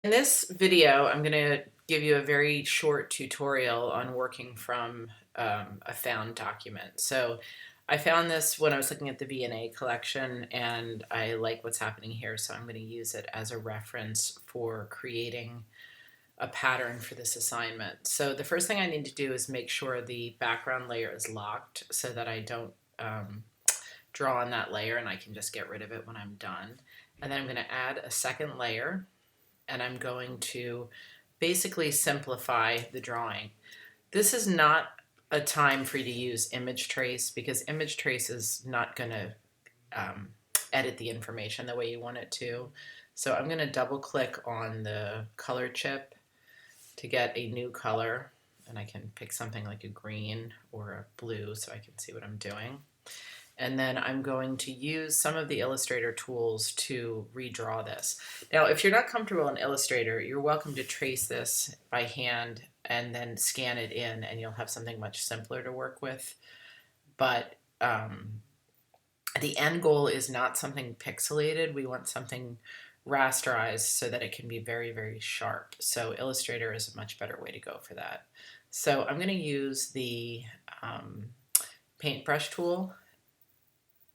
In this video, I'm going to give you a very short tutorial on working from a found document. So I found this when I was looking at the V&A collection, and I like what's happening here, so I'm going to use it as a reference for creating a pattern for this assignment. So the first thing I need to do is make sure the background layer is locked so that I don't draw on that layer, and I can just get rid of it when I'm done. And then I'm going to add a second layer, and I'm going to basically simplify the drawing. This is not a time for you to use image trace because image trace is not going to edit the information the way you want it to. So I'm going to double click on the color chip to get a new color, and I can pick something like a green or a blue so I can see what I'm doing. And then I'm going to use some of the Illustrator tools to redraw this. Now, if you're not comfortable in Illustrator, you're welcome to trace this by hand and then scan it in, and you'll have something much simpler to work with. But the end goal is not something pixelated. We want something rasterized so that it can be very, very sharp. So Illustrator is a much better way to go for that. So I'm going to use the paintbrush tool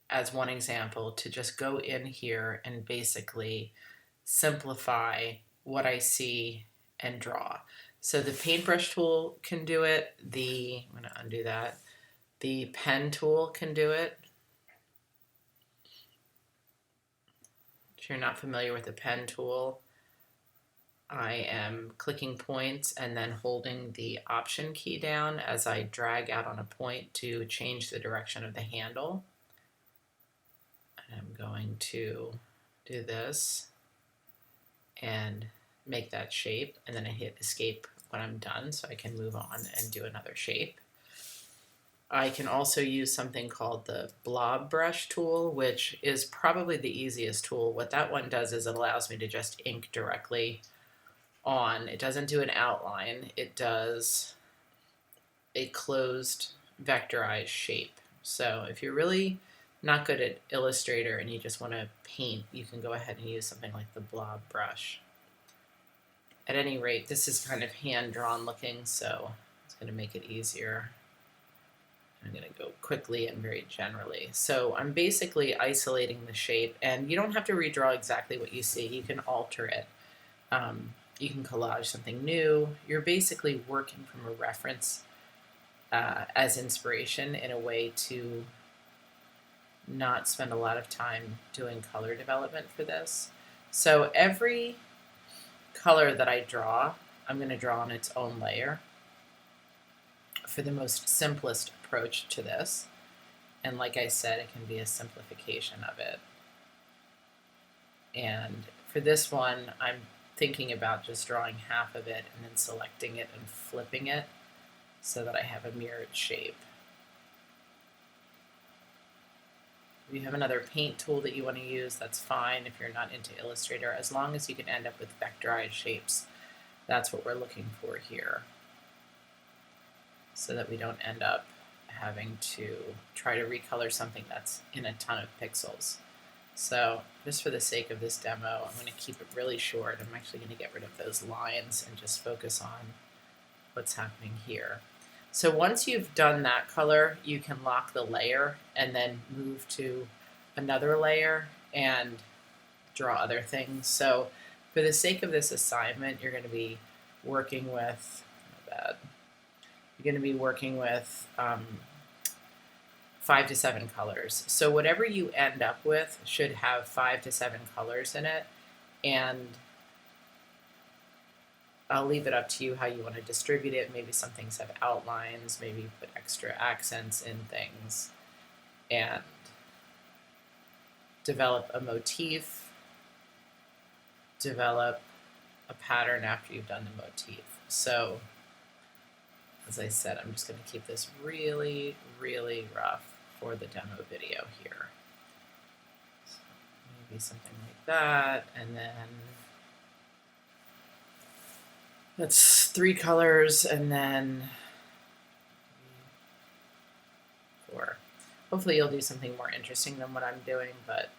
as one example to just go in here and basically simplify what I see and draw. So the paintbrush tool can do it. I'm going to undo that. The pen tool can do it. If you're not familiar with the pen tool, I am clicking points and then holding the Option key down as I drag out on a point to change the direction of the handle. I'm going to do this and make that shape, and then I hit escape when I'm done so I can move on and do another shape. I can also use something called the blob brush tool, which is probably the easiest tool. What that one does is it allows me to just ink directly on. It doesn't do an outline, it does a closed vectorized shape. So if you're really not good at Illustrator and you just want to paint, you can go ahead and use something like the blob brush. At any rate, this is kind of hand-drawn looking, so it's going to make it easier. I'm going to go quickly and very generally. So I'm basically isolating the shape, and you don't have to redraw exactly what you see. You can alter it. You can collage something new. You're basically working from a reference as inspiration in a way to not spend a lot of time doing color development for this. So every color that I draw, I'm going to draw on its own layer for the most simplest approach to this. And like I said, it can be a simplification of it. And for this one, I'm thinking about just drawing half of it and then selecting it and flipping it so that I have a mirrored shape. If you have another paint tool that you want to use, that's fine if you're not into Illustrator, as long as you can end up with vectorized shapes. That's what we're looking for here, so that we don't end up having to try to recolor something that's in a ton of pixels. So just for the sake of this demo, I'm going to keep it really short. I'm actually going to get rid of those lines and just focus on what's happening here. So once you've done that color, you can lock the layer and then move to another layer and draw other things. So for the sake of this assignment, you're going to be working with, you're going to be working with 5 to 7 colors. So whatever you end up with should have 5 to 7 colors in it, and I'll leave it up to you how you want to distribute it. Maybe some things have outlines, maybe put extra accents in things, and develop a motif, develop a pattern after you've done the motif. So, as I said, I'm just going to keep this really, really rough for the demo video here. So maybe something like that, and then that's 3 colors, and then 4. Hopefully you'll do something more interesting than what I'm doing, but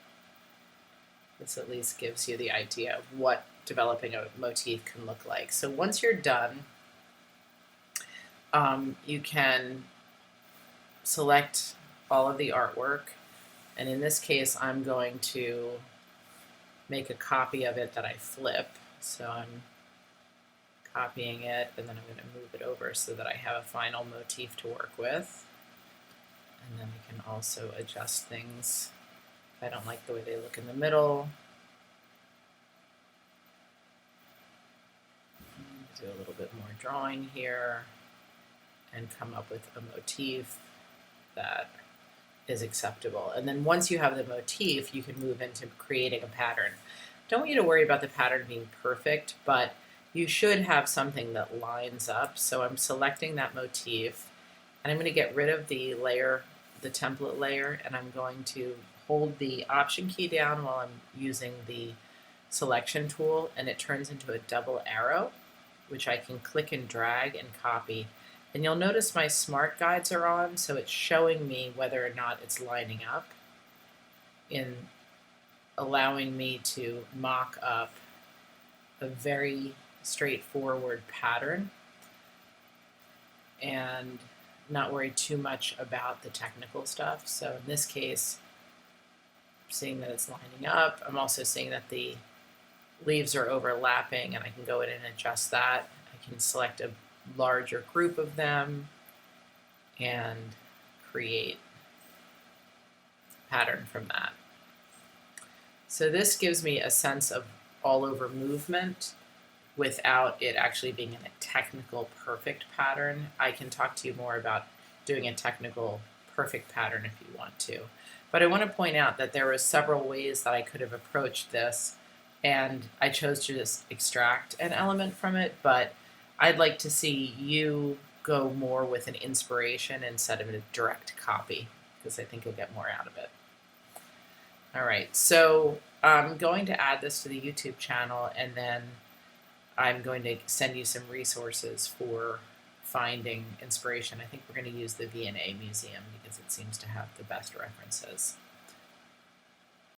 this at least gives you the idea of what developing a motif can look like. So once you're done, you can select all of the artwork, and in this case I'm going to make a copy of it that I flip. So I'm copying it, and then I'm going to move it over so that I have a final motif to work with. And then I can also adjust things if I don't like the way they look in the middle. Do a little bit more drawing here and come up with a motif that is acceptable. And then once you have the motif, you can move into creating a pattern. Don't want you to worry about the pattern being perfect, but you should have something that lines up. So I'm selecting that motif, and I'm going to get rid of the layer, the template layer, and I'm going to hold the Option key down while I'm using the selection tool, and it turns into a double arrow, which I can click and drag and copy. And you'll notice my smart guides are on, so it's showing me whether or not it's lining up, in allowing me to mock up a very straightforward pattern and not worry too much about the technical stuff. So in this case, I'm seeing that it's lining up. I'm also seeing that the leaves are overlapping, and I can go in and adjust that. I can select a larger group of them and create a pattern from that. So this gives me a sense of all over movement without it actually being in a technical perfect pattern. I can talk to you more about doing a technical perfect pattern if you want to. But I want to point out that there were several ways that I could have approached this, and I chose to just extract an element from it, but I'd like to see you go more with an inspiration instead of a direct copy, because I think you'll get more out of it. All right, so I'm going to add this to the YouTube channel, and then I'm going to send you some resources for finding inspiration. I think we're going to use the V&A Museum because it seems to have the best references.